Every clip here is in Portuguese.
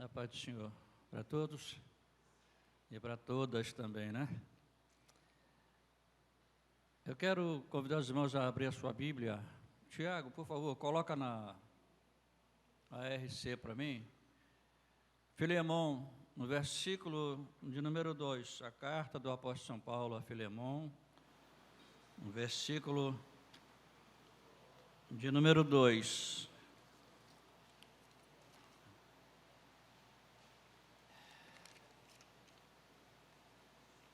A paz do Senhor para todos e para todas também, né? Eu quero convidar os irmãos a abrir a sua Bíblia. Tiago, por favor, coloca na ARC para mim. Filemão, no versículo de número 2, a carta do apóstolo São Paulo a Filemão, no versículo de número 2.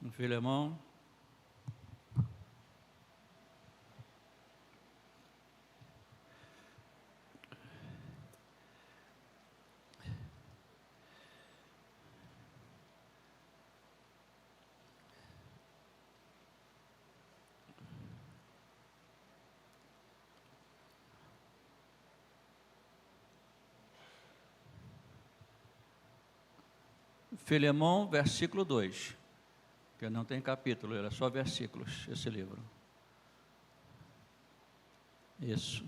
No Filemão, Filemão, versículo 2, que não tem capítulo, é só versículos, esse livro. Isso.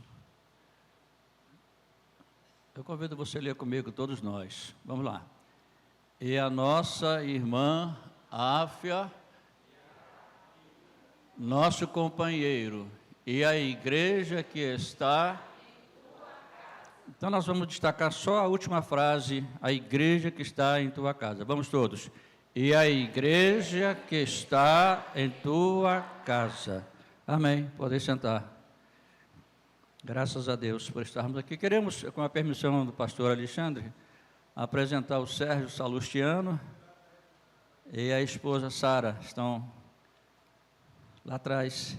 Eu convido você a ler comigo, todos nós. Vamos lá. E a nossa irmã Áfia, nosso companheiro, e a igreja que está... Então nós vamos destacar só a última frase, a igreja que está em tua casa. Vamos todos. E a igreja que está em tua casa. Amém. Podem sentar. Graças a Deus por estarmos aqui. Queremos, com a permissão do pastor Alexandre, apresentar o Sérgio Salustiano e a esposa Sara. Estão lá atrás.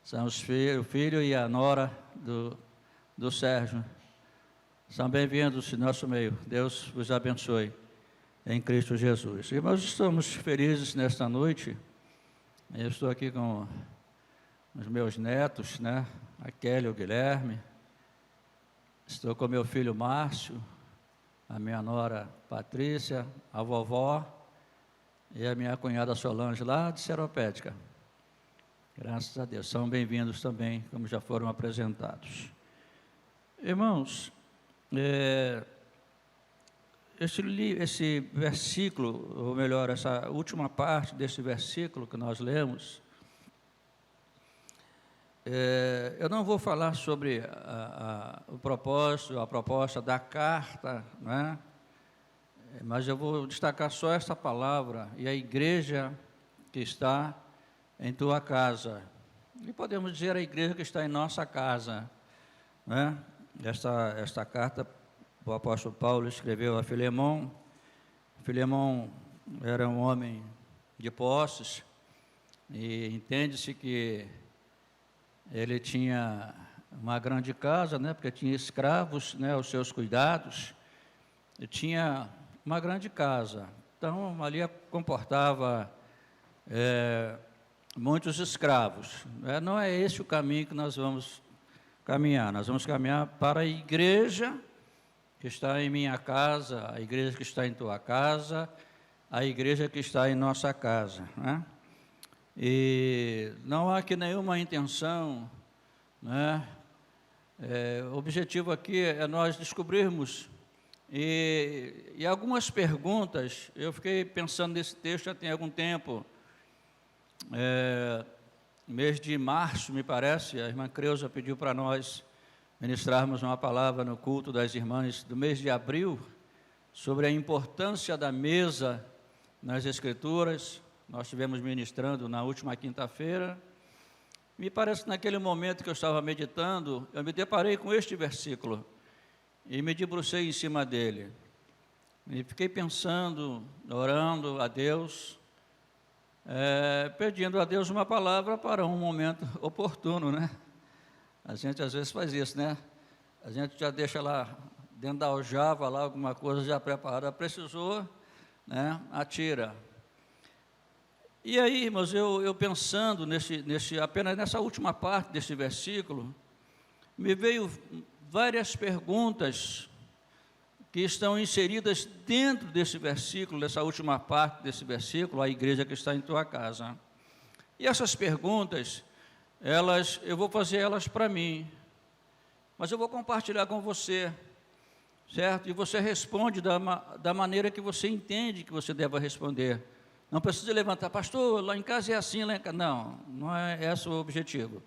São o filho e a nora do Sérgio. São bem-vindos em nosso meio. Deus vos abençoe em Cristo Jesus. Irmãos, estamos felizes nesta noite. Eu estou aqui com os meus netos, né? A Kelly e o Guilherme. Estou com meu filho Márcio, a minha nora Patrícia, a vovó e a minha cunhada Solange, lá de Seropédica. Graças a Deus. São bem-vindos também, como já foram apresentados. Irmãos, esse versículo, ou melhor, essa última parte desse versículo que nós lemos, eu não vou falar sobre o propósito, a proposta da carta, né? Mas eu vou destacar só essa palavra, e a igreja que está em tua casa. E podemos dizer a igreja que está em nossa casa, né? Esta carta o apóstolo Paulo escreveu a Filemão. Filemão era um homem de posses, e entende-se que ele tinha uma grande casa, né, porque tinha escravos, né, aos seus cuidados, e tinha uma grande casa. Então, ali comportava muitos escravos. Não é esse o caminho que nós vamos caminhar. Nós vamos caminhar para a igreja que está em minha casa, a igreja que está em tua casa, a igreja que está em nossa casa, né? E não há aqui nenhuma intenção, né? O objetivo aqui é nós descobrirmos, e algumas perguntas, eu fiquei pensando nesse texto já tem algum tempo, mês de março, me parece, a irmã Creuza pediu para nós ministrarmos uma palavra no culto das irmãs do mês de abril, sobre a importância da mesa nas Escrituras. Nós estivemos ministrando na última quinta-feira. Me parece que naquele momento que eu estava meditando, eu me deparei com este versículo, e me debrucei em cima dele. E fiquei pensando, orando a Deus, pedindo a Deus uma palavra para um momento oportuno, né? A gente às vezes faz isso, né? A gente já deixa lá dentro da aljava lá alguma coisa já preparada, precisou, né? Atira. E aí, irmãos, eu pensando apenas nessa última parte desse versículo, me veio várias perguntas que estão inseridas dentro desse versículo, dessa última parte desse versículo, a igreja que está em tua casa. E essas perguntas, eu vou fazer elas para mim, mas eu vou compartilhar com você, certo? E você responde da maneira que você entende que você deva responder. Não precisa levantar, pastor, lá em casa é assim, lá em casa. Não, não é esse o objetivo.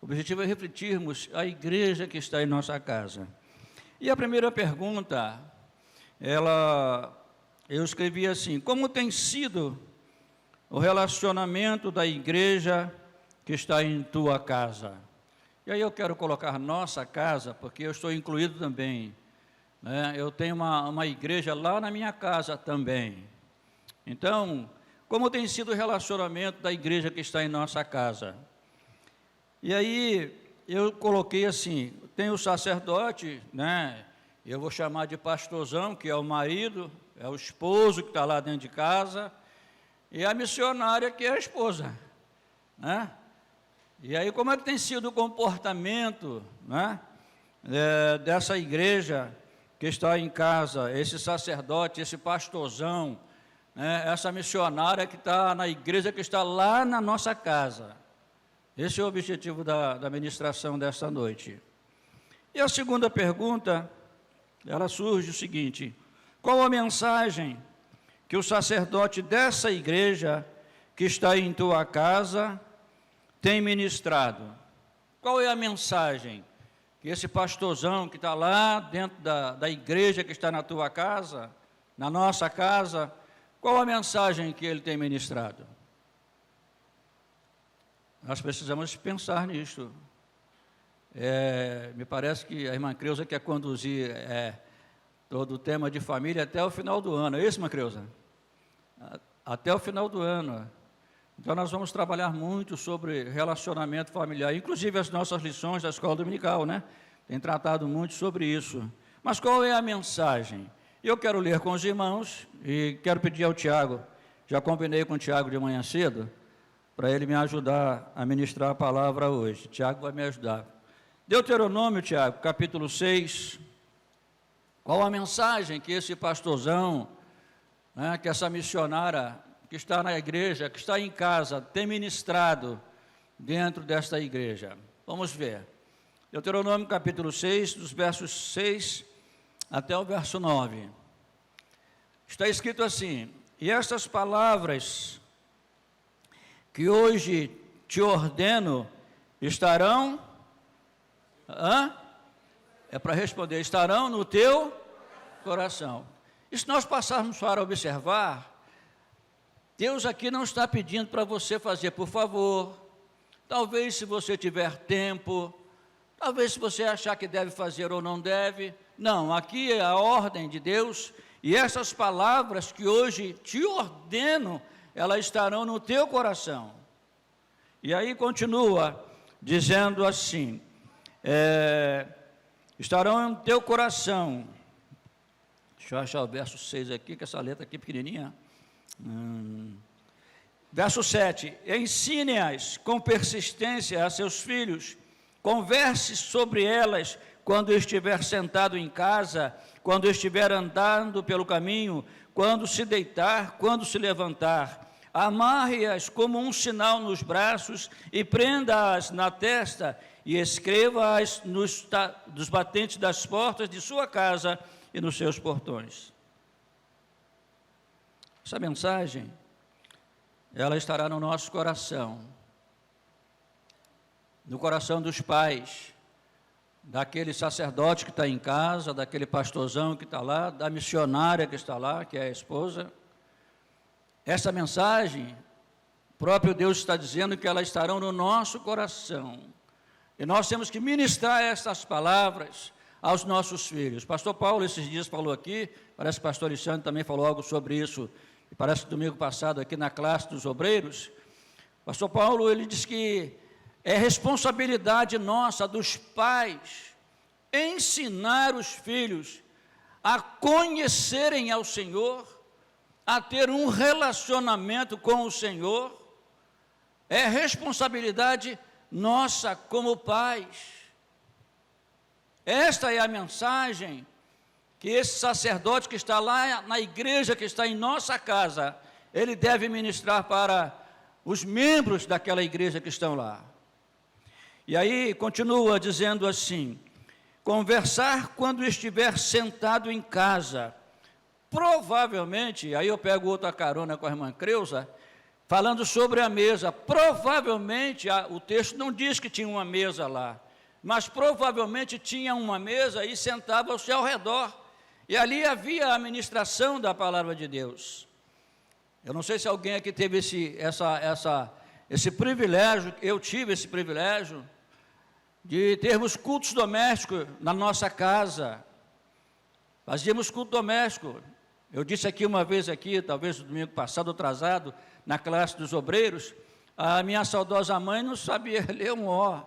O objetivo é refletirmos a igreja que está em nossa casa. E a primeira pergunta, eu escrevi assim: como tem sido o relacionamento da igreja que está em tua casa? E aí eu quero colocar nossa casa, porque eu estou incluído também, né? Eu tenho uma igreja lá na minha casa também. Então, como tem sido o relacionamento da igreja que está em nossa casa? E aí eu coloquei assim: tem o sacerdote, né? Eu vou chamar de pastorzão, que é o marido, é o esposo que está lá dentro de casa, e a missionária, que é a esposa, né? E aí, como é que tem sido o comportamento, né, dessa igreja que está em casa, esse sacerdote, esse pastorzão, né, essa missionária que está na igreja que está lá na nossa casa? Esse é o objetivo da ministração desta noite. E a segunda pergunta, ela surge o seguinte: qual a mensagem que o sacerdote dessa igreja que está em tua casa tem ministrado? Qual é a mensagem que esse pastorzão que está lá dentro da igreja que está na tua casa, na nossa casa, qual a mensagem que ele tem ministrado? Nós precisamos pensar nisso. Me parece que a irmã Creuza quer conduzir todo o tema de família até o final do ano. É isso, irmã Creuza? Até o final do ano. Então, nós vamos trabalhar muito sobre relacionamento familiar, inclusive as nossas lições da escola dominical, né? Tem tratado muito sobre isso. Mas qual é a mensagem? Eu quero ler com os irmãos e quero pedir ao Tiago, já combinei com o Tiago de manhã cedo, para ele me ajudar a ministrar a palavra hoje. Tiago vai me ajudar. Deuteronômio, Tiago, capítulo 6. Qual a mensagem que esse pastorzão, né, que essa missionária que está na igreja, que está em casa, tem ministrado dentro desta igreja? Vamos ver. Deuteronômio capítulo 6, dos versos 6 até o verso 9. Está escrito assim: e estas palavras que hoje te ordeno estarão... É para responder: estarão no teu coração. E se nós passarmos para observar, Deus aqui não está pedindo para você fazer por favor, talvez se você tiver tempo, talvez se você achar que deve fazer ou não deve. Não, aqui é a ordem de Deus, e essas palavras que hoje te ordeno, elas estarão no teu coração. E aí continua dizendo assim, estarão no teu coração. Deixa eu achar o verso 6 aqui, que essa letra aqui pequenininha. Verso 7: ensine-as com persistência a seus filhos, converse sobre elas quando estiver sentado em casa, quando estiver andando pelo caminho, quando se deitar, quando se levantar. Amarre-as como um sinal nos braços e prenda-as na testa e escreva-as nos batentes das portas de sua casa e nos seus portões. Essa mensagem, ela estará no nosso coração, no coração dos pais, daquele sacerdote que está em casa, daquele pastorzão que está lá, da missionária que está lá, que é a esposa. Essa mensagem, o próprio Deus está dizendo que elas estarão no nosso coração. E nós temos que ministrar essas palavras aos nossos filhos. Pastor Paulo, esses dias, falou aqui, parece que o pastor Alexandre também falou algo sobre isso, e parece que domingo passado aqui na classe dos obreiros. Pastor Paulo, ele diz que é responsabilidade nossa, dos pais, ensinar os filhos a conhecerem ao Senhor, a ter um relacionamento com o Senhor. É responsabilidade nossa como pais. Esta é a mensagem que esse sacerdote que está lá na igreja, que está em nossa casa, ele deve ministrar para os membros daquela igreja que estão lá. E aí continua dizendo assim: conversar quando estiver sentado em casa. Provavelmente, aí eu pego outra carona com a irmã Creuza, falando sobre a mesa. Provavelmente, o texto não diz que tinha uma mesa lá, mas provavelmente tinha uma mesa e sentavam-se ao redor. E ali havia a ministração da palavra de Deus. Eu não sei se alguém aqui teve esse privilégio, eu tive esse privilégio, de termos cultos domésticos na nossa casa. Fazíamos culto doméstico. Eu disse aqui uma vez, talvez no domingo passado, atrasado, na classe dos obreiros, a minha saudosa mãe não sabia ler um ó.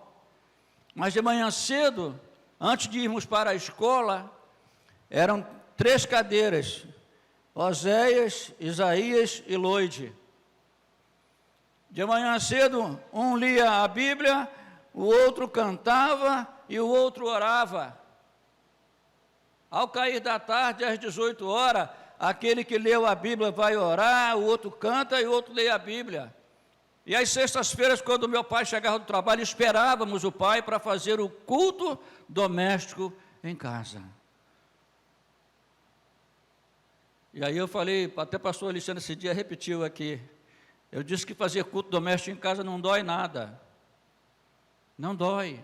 Mas de manhã cedo, antes de irmos para a escola, eram 3 cadeiras, Oséias, Isaías e Loide. De manhã cedo, um lia a Bíblia, o outro cantava e o outro orava. Ao cair da tarde, às 18 horas, aquele que leu a Bíblia vai orar, o outro canta e o outro lê a Bíblia. E às sextas-feiras, quando meu pai chegava do trabalho, esperávamos o pai para fazer o culto doméstico em casa. E aí eu falei, até o pastor Alexandre esse dia repetiu aqui, eu disse que fazer culto doméstico em casa não dói nada. Não dói.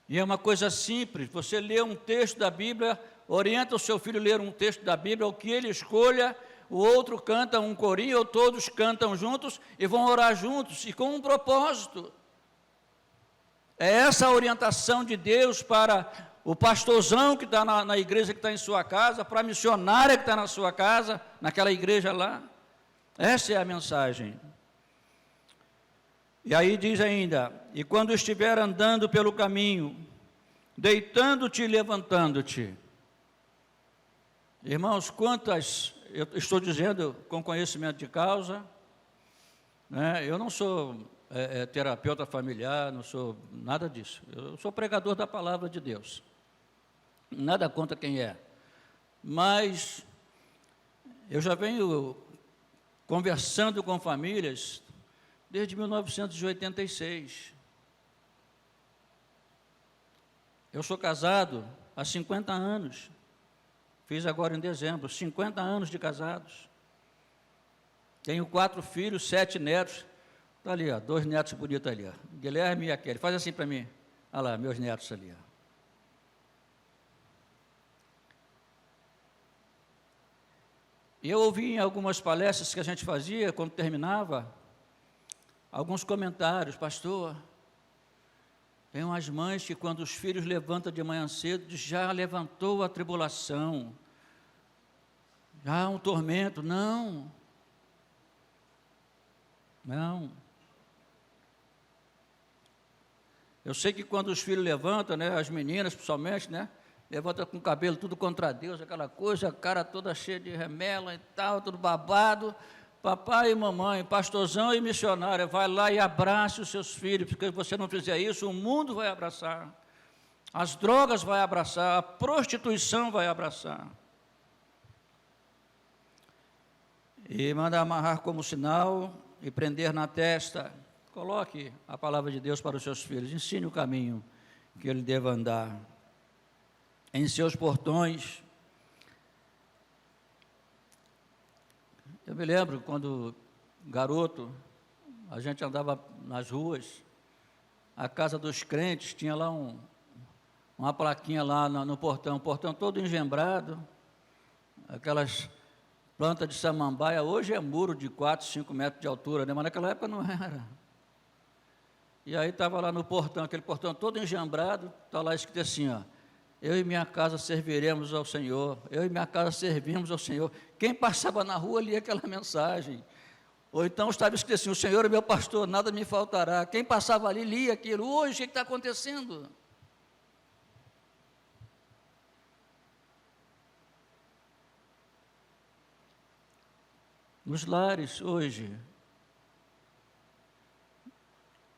E é uma coisa simples, você lê um texto da Bíblia, orienta o seu filho a ler um texto da Bíblia, o que ele escolha, o outro canta um corinho, ou todos cantam juntos e vão orar juntos, e com um propósito. É essa a orientação de Deus para o pastorzão que está na igreja que está em sua casa, para a missionária que está na sua casa, naquela igreja lá. Essa é a mensagem. E aí diz ainda, e quando estiver andando pelo caminho, deitando-te e levantando-te. Irmãos, quantas, eu estou dizendo com conhecimento de causa, né? Eu não sou terapeuta familiar, não sou nada disso, eu sou pregador da palavra de Deus, nada contra quem é, mas eu já venho conversando com famílias desde 1986. Eu sou casado há 50 anos, fiz agora em dezembro, 50 anos de casados. Tenho 4 filhos, 7 netos. Está ali, ó, 2 netos bonitos ali, ó, Guilherme e aquele. Faz assim para mim. Olha lá, meus netos ali. Ó. E eu ouvi em algumas palestras que a gente fazia, quando terminava, alguns comentários, pastor, tem umas mães que quando os filhos levantam de manhã cedo, já levantou a tribulação, já há um tormento. Não. Eu sei que quando os filhos levantam, né, as meninas principalmente, né, levantam com o cabelo tudo contra Deus, aquela coisa, a cara toda cheia de remela e tal, tudo babado. Papai e mamãe, pastorzão e missionária, vai lá e abrace os seus filhos, porque se você não fizer isso, o mundo vai abraçar, as drogas vai abraçar, a prostituição vai abraçar. E manda amarrar como sinal e prender na testa. Coloque a palavra de Deus para os seus filhos, ensine o caminho que ele deva andar. Em seus portões. Eu me lembro quando garoto, a gente andava nas ruas, a casa dos crentes tinha lá uma plaquinha lá no portão, o portão todo engembrado, aquelas plantas de samambaia, hoje é muro de 4, 5 metros de altura, né? Mas naquela época não era. E aí estava lá no portão, aquele portão todo engembrado, está lá escrito assim, ó, eu e minha casa serviremos ao Senhor, eu e minha casa servimos ao Senhor. Quem passava na rua lia aquela mensagem. Ou então estava escrito assim, o Senhor é meu pastor, nada me faltará. Quem passava ali lia aquilo. Hoje, o que está acontecendo? Nos lares, hoje,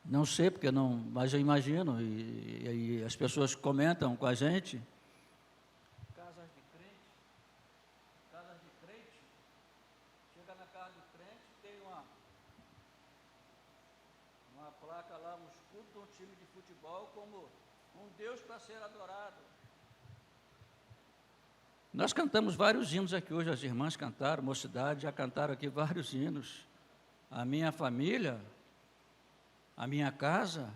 não sei porque não, mas eu imagino, e as pessoas comentam com a gente, casas de crente, chega na casa do crente, tem uma placa lá, um escudo de um time de futebol, como um Deus para ser adorado. Nós cantamos vários hinos aqui hoje, as irmãs cantaram, mocidade, já cantaram aqui vários hinos. A minha família, a minha casa,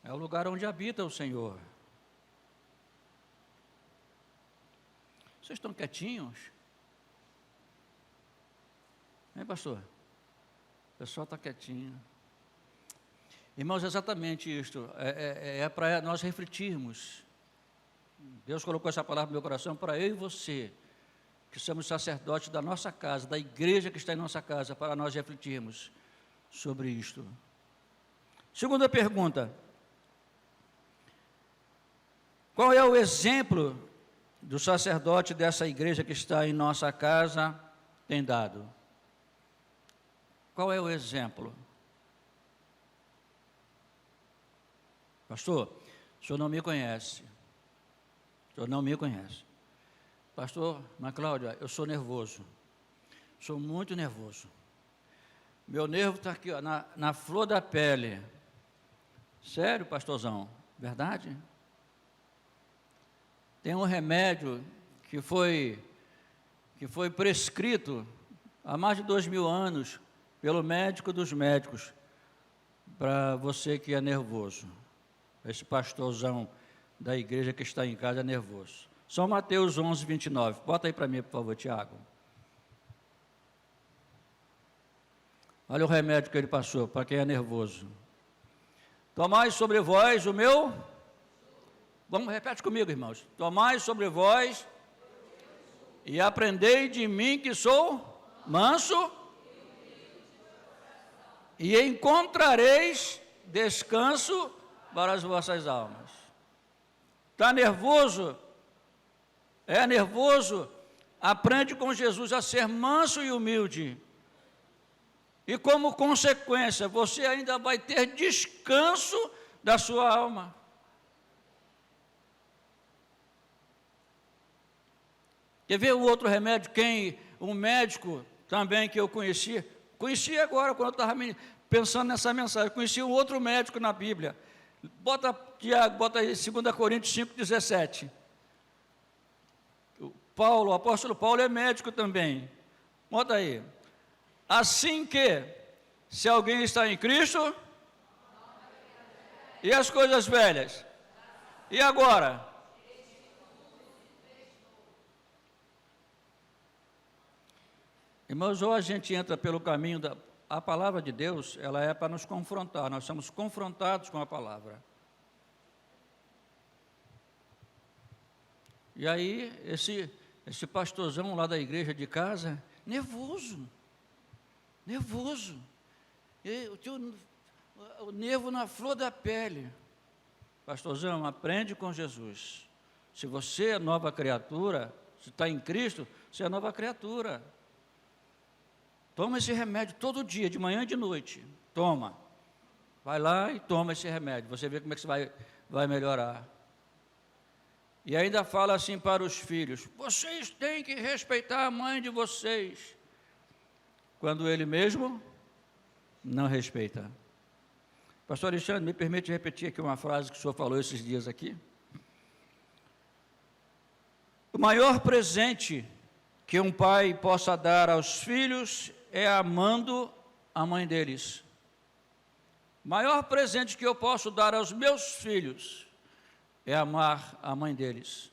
é o lugar onde habita o Senhor. Vocês estão quietinhos? Hein, pastor? O pessoal está quietinho. Irmãos, exatamente isto, é para nós refletirmos. Deus colocou essa palavra no meu coração para eu e você, que somos sacerdotes da nossa casa, da igreja que está em nossa casa, para nós refletirmos sobre isto. Segunda pergunta: qual é o exemplo do sacerdote dessa igreja que está em nossa casa tem dado? Qual é o exemplo? Pastor, o senhor não me conhece. O senhor não me conhece. Pastor, mas Cláudia, eu sou nervoso. Sou muito nervoso. Meu nervo está aqui, ó, na flor da pele. Sério, pastorzão? Verdade? Tem um remédio que foi prescrito há mais de 2000 anos pelo médico dos médicos para você que é nervoso. Esse pastorzão da igreja que está em casa é nervoso. São Mateus 11, 29. Bota aí para mim, por favor, Tiago. Olha o remédio que ele passou para quem é nervoso. Tomai sobre vós o meu... Vamos, repete comigo, irmãos. Tomai sobre vós e aprendei de mim que sou manso e encontrareis descanso para as vossas almas. Está nervoso? É nervoso? Aprende com Jesus a ser manso e humilde. E como consequência, você ainda vai ter descanso da sua alma. Quer ver um outro remédio? Um médico também que eu conheci agora, quando eu estava pensando nessa mensagem, conheci um outro médico na Bíblia. Bota, Tiago, bota aí 2 Coríntios 5,17. O apóstolo Paulo é médico também. Bota aí. Assim que, se alguém está em Cristo, e as coisas velhas? E agora? Irmãos, ou a gente entra pelo caminho a palavra de Deus, ela é para nos confrontar, nós somos confrontados com a palavra. E aí, esse pastorzão lá da igreja de casa, nervoso, o nervo na flor da pele. Pastorzão, aprende com Jesus. Se você é nova criatura, se está em Cristo, você é nova criatura. Toma esse remédio todo dia, de manhã e de noite. Toma. Vai lá e toma esse remédio. Você vê como é que você vai melhorar. E ainda fala assim para os filhos: vocês têm que respeitar a mãe de vocês. Quando ele mesmo não respeita. Pastor Alexandre, me permite repetir aqui uma frase que o senhor falou esses dias aqui. O maior presente que um pai possa dar aos filhos é amando a mãe deles. O maior presente que eu posso dar aos meus filhos é amar a mãe deles.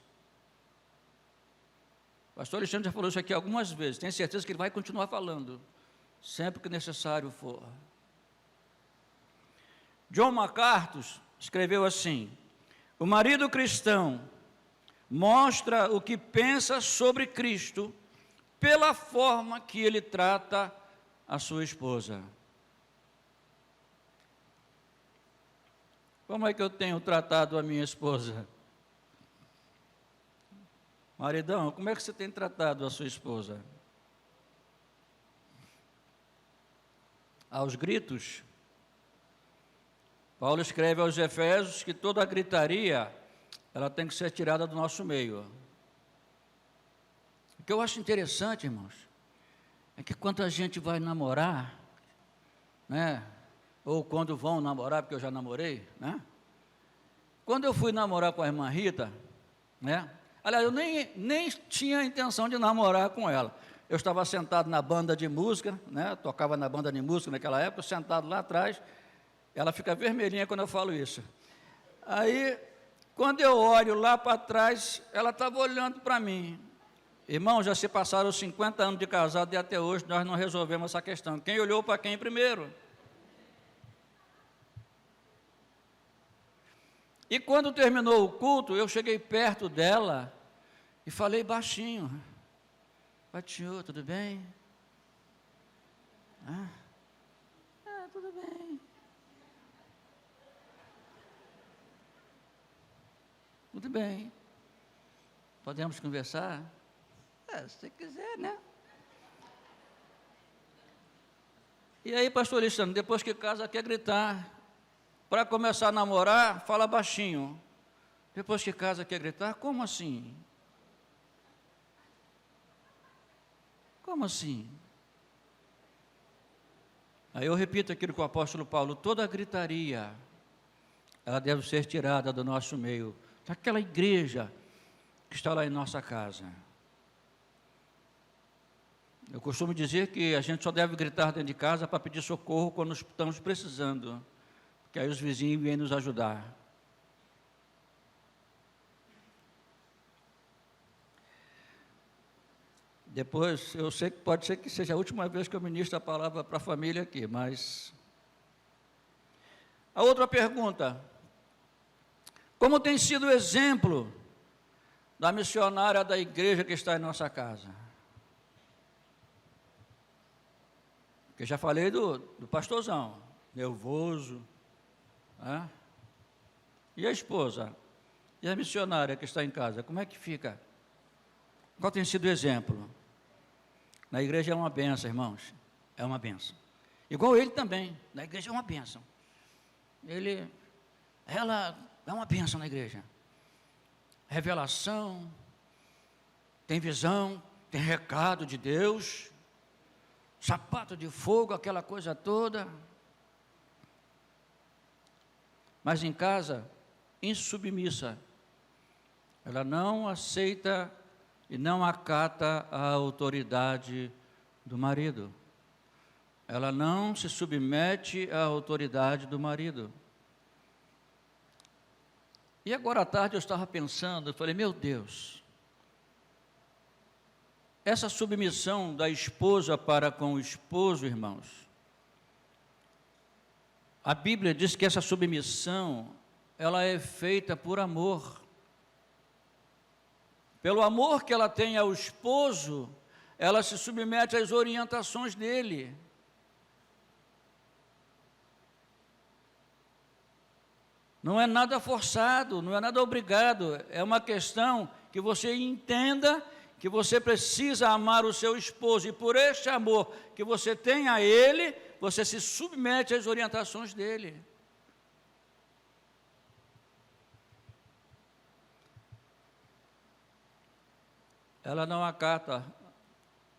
O pastor Alexandre já falou isso aqui algumas vezes, tenho certeza que ele vai continuar falando, sempre que necessário for. John MacArthur escreveu assim: o marido cristão mostra o que pensa sobre Cristo pela forma que ele trata a sua esposa. Como é que eu tenho tratado a minha esposa? Maridão, como é que você tem tratado a sua esposa? Aos gritos? Paulo escreve aos Efésios que toda gritaria, ela tem que ser tirada do nosso meio. O que eu acho interessante, irmãos, é que quando a gente vai namorar, né, ou quando vão namorar, porque eu já namorei, né, Quando eu fui namorar com a irmã Rita, né? Aliás, eu nem tinha a intenção de namorar com ela. Eu estava sentado na banda de música, né? Tocava na banda de música naquela época, sentado lá atrás. Ela fica vermelhinha quando eu falo isso. Aí, quando eu olho lá para trás, ela estava olhando para mim. Irmão, já se passaram 50 anos de casado e até hoje nós não resolvemos essa questão. Quem olhou para quem primeiro? E quando terminou o culto, eu cheguei perto dela e falei baixinho: pai, tio, tudo bem? Tudo bem. Tudo bem. Podemos conversar? Se você quiser, né? E aí, pastor Alexandre, depois que casa, quer gritar. Para começar a namorar, fala baixinho. Depois que casa, quer gritar? Como assim? Como assim? Aí eu repito aquilo que o apóstolo Paulo: toda gritaria, ela deve ser tirada do nosso meio, daquela igreja que está lá em nossa casa. Eu costumo dizer que a gente só deve gritar dentro de casa para pedir socorro quando estamos precisando, porque aí os vizinhos vêm nos ajudar. Depois, eu sei que pode ser que seja a última vez que eu ministro a palavra para a família aqui, mas... A outra pergunta: como tem sido o exemplo da missionária da igreja que está em nossa casa? Porque já falei do pastorzão, nervoso, né? E a esposa? E a missionária que está em casa, como é que fica? Qual tem sido o exemplo? Na igreja é uma bênção, irmãos, é uma bênção. Igual ele também, na igreja é uma bênção. Ela é uma bênção na igreja. Revelação, tem visão, tem recado de Deus, sapato de fogo, aquela coisa toda. Mas em casa, insubmissa. Ela não aceita e não acata a autoridade do marido. Ela não se submete à autoridade do marido. E agora à tarde eu estava pensando, eu falei: meu Deus, essa submissão da esposa para com o esposo, irmãos, a Bíblia diz que essa submissão, ela é feita por amor. Pelo amor que ela tem ao esposo, ela se submete às orientações dele. Não é nada forçado, não é nada obrigado, é uma questão que você entenda que você precisa amar o seu esposo, e por este amor que você tem a ele, você se submete às orientações dele. Ela não acata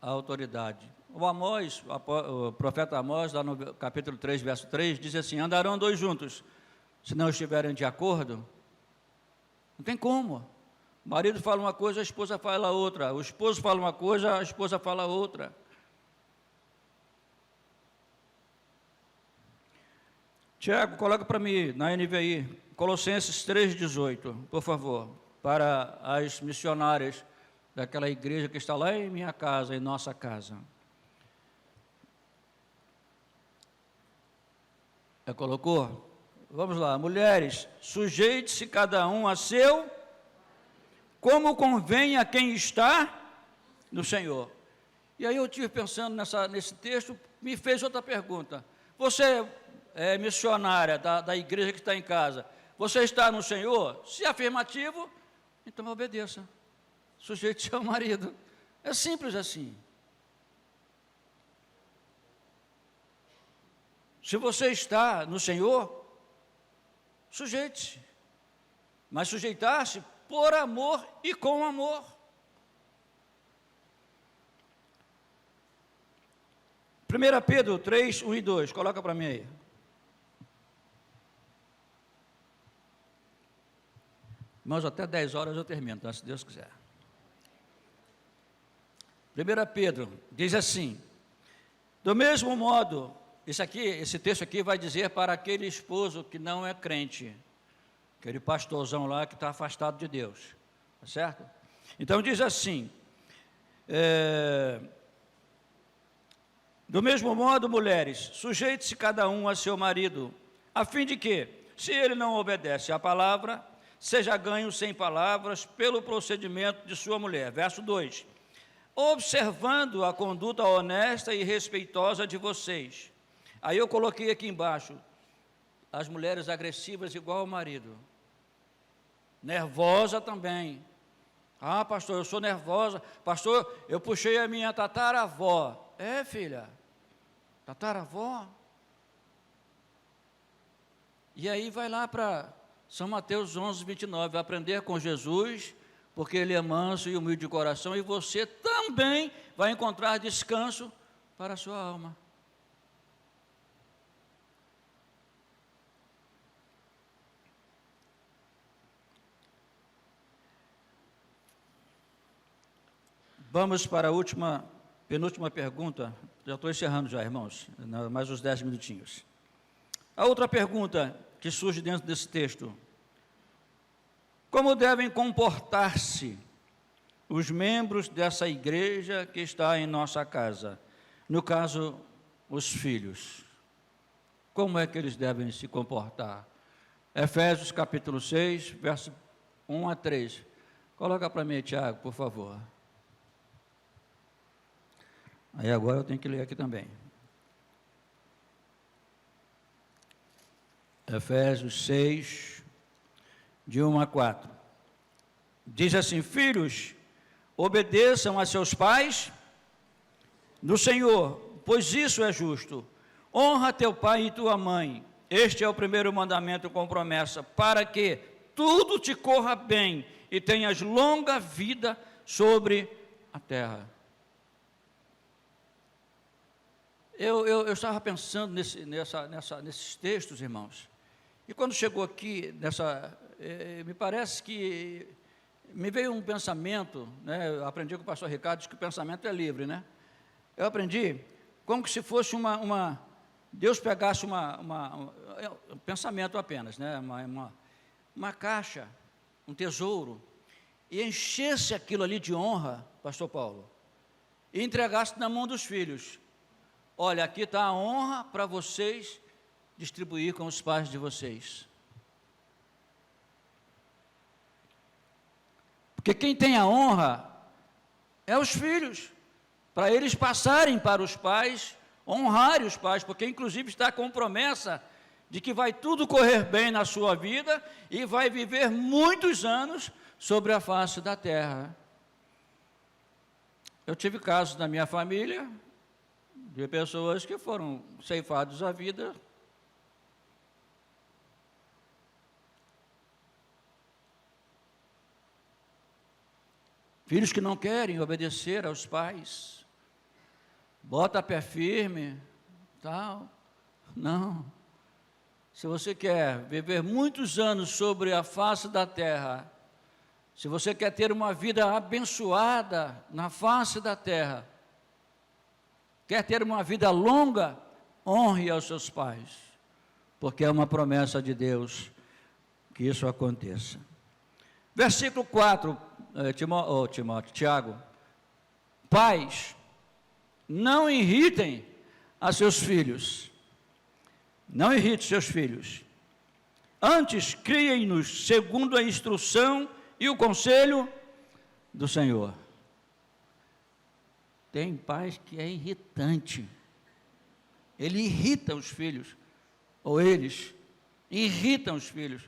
a autoridade. O profeta Amós, lá no capítulo 3, verso 3, diz assim: andarão dois juntos, se não estiverem de acordo. Não tem como. O marido fala uma coisa, a esposa fala outra. O esposo fala uma coisa, a esposa fala outra. Tiago, coloca para mim, na NVI, Colossenses 3,18, por favor, para as missionárias daquela igreja que está lá em minha casa, em nossa casa. Já colocou? Vamos lá. Mulheres, sujeite-se cada um a seu, como convém a quem está no Senhor. E aí eu estive pensando nesse texto, me fez outra pergunta. Você é missionária da igreja que está em casa, você está no Senhor? Se afirmativo, então obedeça. Sujeite-se ao marido. É simples assim. Se você está no Senhor, sujeite-se. Mas sujeitar-se por amor e com amor. 1 Pedro 3, 1 e 2, coloca para mim aí. Irmãos, até 10 horas eu termino, então, se Deus quiser. 1 Pedro diz assim: do mesmo modo, esse texto aqui vai dizer para aquele esposo que não é crente, aquele pastorzão lá que está afastado de Deus, tá certo? Então diz assim, do mesmo modo, mulheres, sujeite-se cada um a seu marido, a fim de que, se ele não obedece à palavra, seja ganho sem palavras pelo procedimento de sua mulher. Verso 2, observando a conduta honesta e respeitosa de vocês. Aí eu coloquei aqui embaixo, as mulheres agressivas igual ao marido, nervosa também. Ah, pastor, eu sou nervosa. Pastor, eu puxei a minha tataravó. É, filha, tataravó. E aí vai lá para São Mateus 11, 29, aprender com Jesus, porque Ele é manso e humilde de coração, e você também vai encontrar descanso para a sua alma. Vamos para a penúltima pergunta. Já estou encerrando já, irmãos, mais uns 10 minutinhos. A outra pergunta que surge dentro desse texto: como devem comportar-se os membros dessa igreja que está em nossa casa? No caso, os filhos. Como é que eles devem se comportar? Efésios capítulo 6, verso 1 a 3. Coloca para mim, Tiago, por favor. Aí agora eu tenho que ler aqui também. Efésios 6, de 1 a 4. Diz assim: filhos, obedeçam a seus pais no Senhor, pois isso é justo. Honra teu pai e tua mãe. Este é o primeiro mandamento com promessa, para que tudo te corra bem e tenhas longa vida sobre a terra. Eu estava pensando nesses textos, irmãos, e quando chegou aqui, me parece que me veio um pensamento, né? Eu aprendi com o pastor Ricardo, diz que o pensamento é livre, né? Eu aprendi como que se fosse Deus pegasse um pensamento apenas, né? Uma caixa, um tesouro, e enchesse aquilo ali de honra, pastor Paulo, e entregasse na mão dos filhos. Olha, aqui está a honra para vocês distribuir com os pais de vocês. Porque quem tem a honra é os filhos, para eles passarem para os pais, honrarem os pais, porque inclusive está com promessa de que vai tudo correr bem na sua vida e vai viver muitos anos sobre a face da terra. Eu tive casos na minha família de pessoas que foram ceifados a vida filhos que não querem obedecer aos pais, bota pé firme, tal. Não. Se você quer viver muitos anos sobre a face da terra, se você quer ter uma vida abençoada na face da terra, quer ter uma vida longa, honre aos seus pais, porque é uma promessa de Deus que isso aconteça. Versículo 4, Tiago: pais, não irritem a seus filhos, não irrite seus filhos, antes criem-nos segundo a instrução e o conselho do Senhor. Tem pais que é irritante, ele irrita os filhos, ou eles irritam os filhos.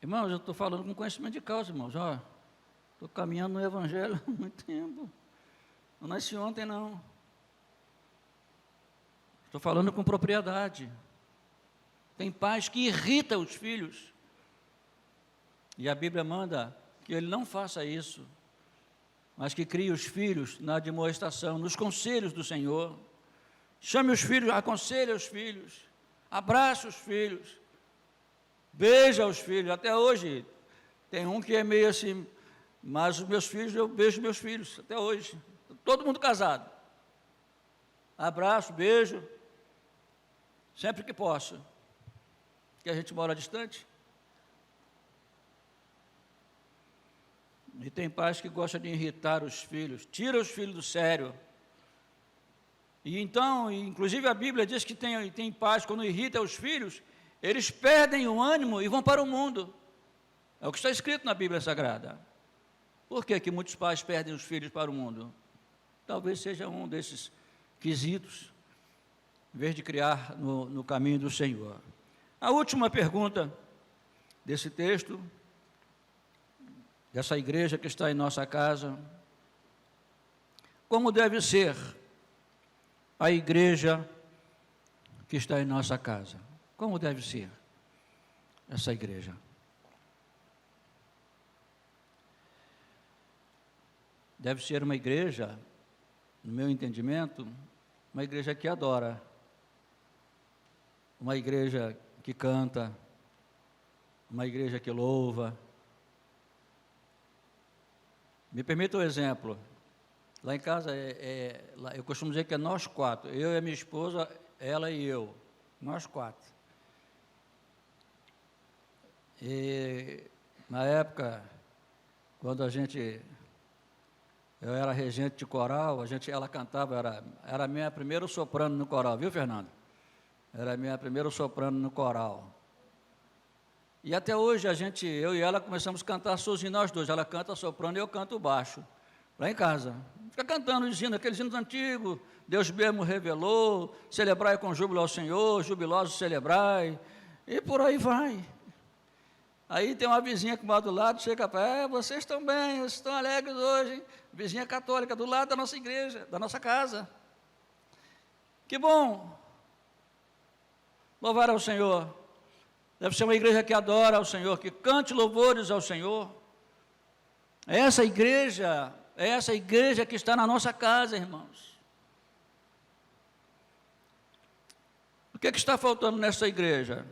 Irmãos, eu estou falando com conhecimento de causa, irmãos, estou caminhando no Evangelho há muito tempo, não nasci ontem não, estou falando com propriedade. Tem pais que irritam os filhos, e a Bíblia manda que ele não faça isso, mas que crie os filhos na admoestação, nos conselhos do Senhor. Chame os filhos, aconselhe os filhos, abrace os filhos, beija os filhos. Até hoje, tem um que é meio assim, mas os meus filhos, eu beijo meus filhos, até hoje. Todo mundo casado. Abraço, beijo, sempre que posso. Porque a gente mora distante. E tem pais que gostam de irritar os filhos, tira os filhos do sério. E então, inclusive a Bíblia diz que tem pais, quando irritam os filhos, eles perdem o ânimo e vão para o mundo. É o que está escrito na Bíblia Sagrada. Por que que muitos pais perdem os filhos para o mundo? Talvez seja um desses quesitos, em vez de criar no caminho do Senhor. A última pergunta desse texto, dessa igreja que está em nossa casa: como deve ser a igreja que está em nossa casa? Como deve ser essa igreja? Deve ser uma igreja, no meu entendimento, uma igreja que adora, uma igreja que canta, uma igreja que louva. Me permita um exemplo. Lá em casa, eu costumo dizer que é nós quatro, eu e a minha esposa, ela e eu, nós quatro. E na época, quando eu era regente de coral, ela cantava, era a minha primeira soprano no coral, viu, Fernando? Era a minha primeira soprano no coral. E até hoje eu e ela começamos a cantar sozinhos, nós dois. Ela canta soprano e eu canto baixo, lá em casa. Fica cantando os hinos, aqueles hinos antigos. Deus mesmo revelou, celebrai com júbilo ao Senhor, jubilosos celebrai, e por aí vai. Aí tem uma vizinha que mora do lado, chega para vocês estão bem, vocês estão alegres hoje, hein? Vizinha católica, do lado da nossa igreja, da nossa casa. Que bom! Louvar ao Senhor. Deve ser uma igreja que adora ao Senhor, que cante louvores ao Senhor. É essa igreja que está na nossa casa, irmãos. O que está faltando nessa igreja?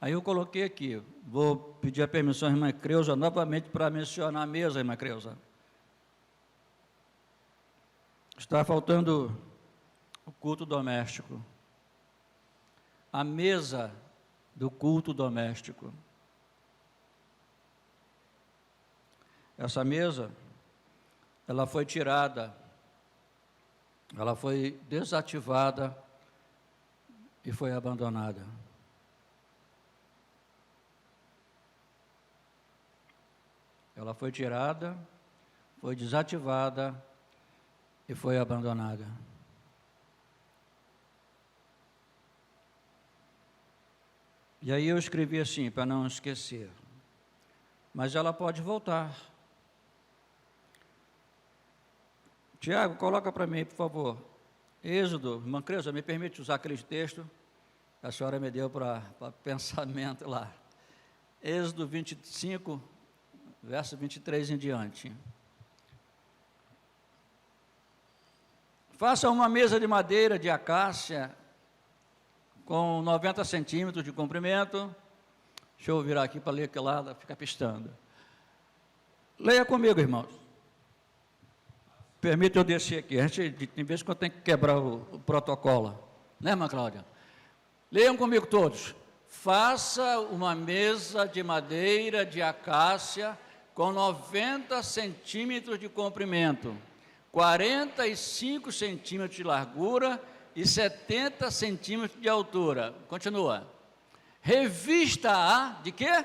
Aí eu coloquei aqui, vou pedir a permissão à irmã Creuza novamente para mencionar a mesa, irmã Creuza. Está faltando o culto doméstico. A mesa do culto doméstico. Essa mesa, ela foi tirada, ela foi desativada e foi abandonada. Ela foi tirada, foi desativada e foi abandonada. E aí eu escrevi assim, para não esquecer. Mas ela pode voltar. Tiago, coloca para mim, por favor. Êxodo, irmã Creuza, me permite usar aquele texto que a senhora me deu para pensamento lá. Êxodo 25, verso 23 em diante. Faça uma mesa de madeira de acácia com 90 centímetros de comprimento. Deixa eu virar aqui para ler aquele lado, fica pistando. Leia comigo, irmãos. Permita eu descer aqui. A gente, tem vezes que eu tenho que quebrar o protocolo. Né, irmã Cláudia? Leiam comigo todos. Faça uma mesa de madeira de acácia com 90 centímetros de comprimento, 45 centímetros de largura e 70 centímetros de altura. Continua. Revista-a de quê?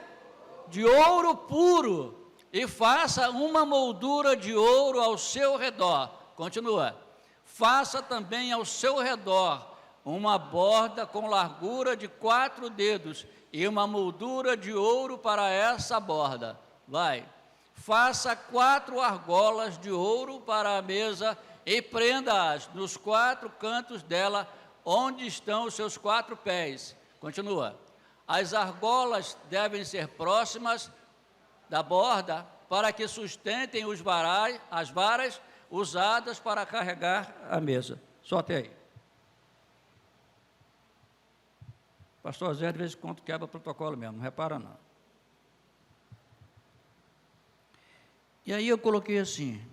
De ouro puro, e faça uma moldura de ouro ao seu redor. Continua. Faça também ao seu redor uma borda com largura de 4 dedos e uma moldura de ouro para essa borda. Vai. Faça 4 argolas de ouro para a mesa e prenda-as nos 4 cantos dela, onde estão os seus 4 pés. Continua. As argolas devem ser próximas da borda para que sustentem as varas usadas para carregar a mesa. Só até aí. Pastor Zé, de vez em quando, quebra protocolo mesmo, não repara não. E aí eu coloquei assim,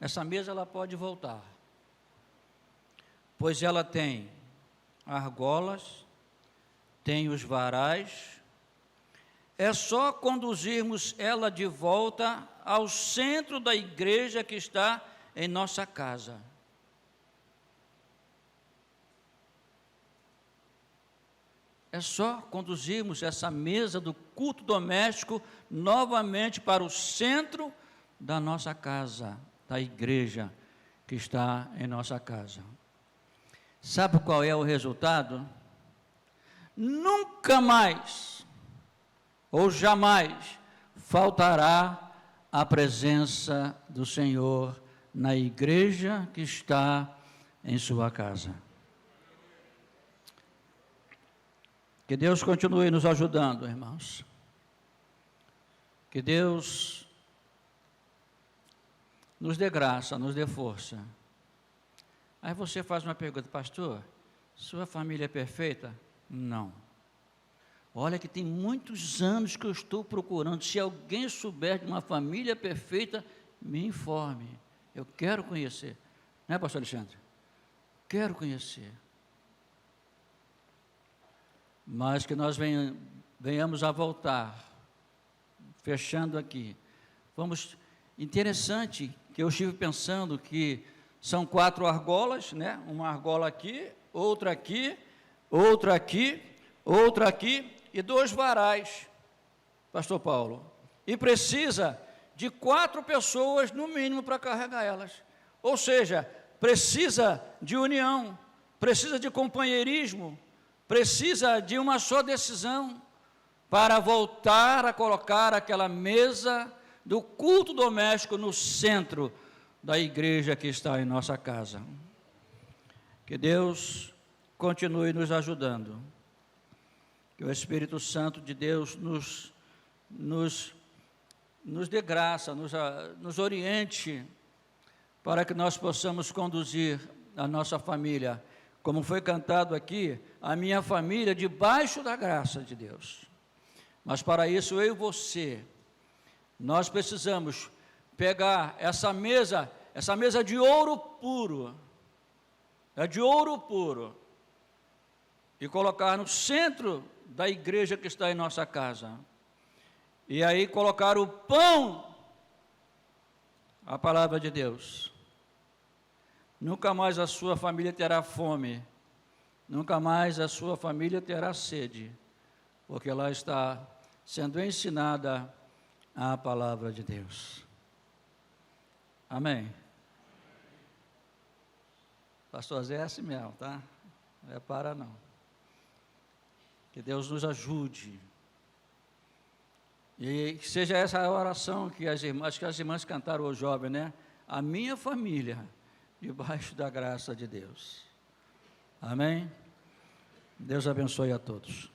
essa mesa ela pode voltar, pois ela tem argolas, tem os varais, é só conduzirmos ela de volta ao centro da igreja que está em nossa casa. É só conduzirmos essa mesa do culto doméstico novamente para o centro da nossa casa, da igreja que está em nossa casa. Sabe qual é o resultado? Nunca mais, ou jamais, faltará a presença do Senhor na igreja que está em sua casa. Que Deus continue nos ajudando, irmãos. Que Deus nos dê graça, nos dê força. Aí você faz uma pergunta, pastor, sua família é perfeita? Não. Olha que tem muitos anos que eu estou procurando. Se alguém souber de uma família perfeita, me informe. Eu quero conhecer. Não é, pastor Alexandre? Quero conhecer. Mas que nós venhamos a voltar, fechando aqui. Interessante que eu estive pensando que são 4 argolas, né? Uma argola aqui, outra aqui, outra aqui, outra aqui e 2 varais, pastor Paulo. E precisa de 4 pessoas no mínimo para carregar elas. Ou seja, precisa de união, precisa de companheirismo, precisa de uma só decisão para voltar a colocar aquela mesa do culto doméstico no centro da igreja que está em nossa casa. Que Deus continue nos ajudando. Que o Espírito Santo de Deus nos dê graça, nos oriente para que nós possamos conduzir a nossa família, como foi cantado aqui, a minha família debaixo da graça de Deus. Mas para isso, eu e você, nós precisamos pegar essa mesa de ouro puro, de ouro puro, e colocar no centro da igreja que está em nossa casa. E aí colocar o pão, a palavra de Deus. Nunca mais a sua família terá fome, nunca mais a sua família terá sede, porque lá está sendo ensinada a palavra de Deus. Amém? Pastor Zé é assim mesmo, tá? Não é para não. Que Deus nos ajude. E que seja essa a oração que as irmãs cantaram hoje, jovem, né? A minha família, debaixo da graça de Deus. Amém? Deus abençoe a todos.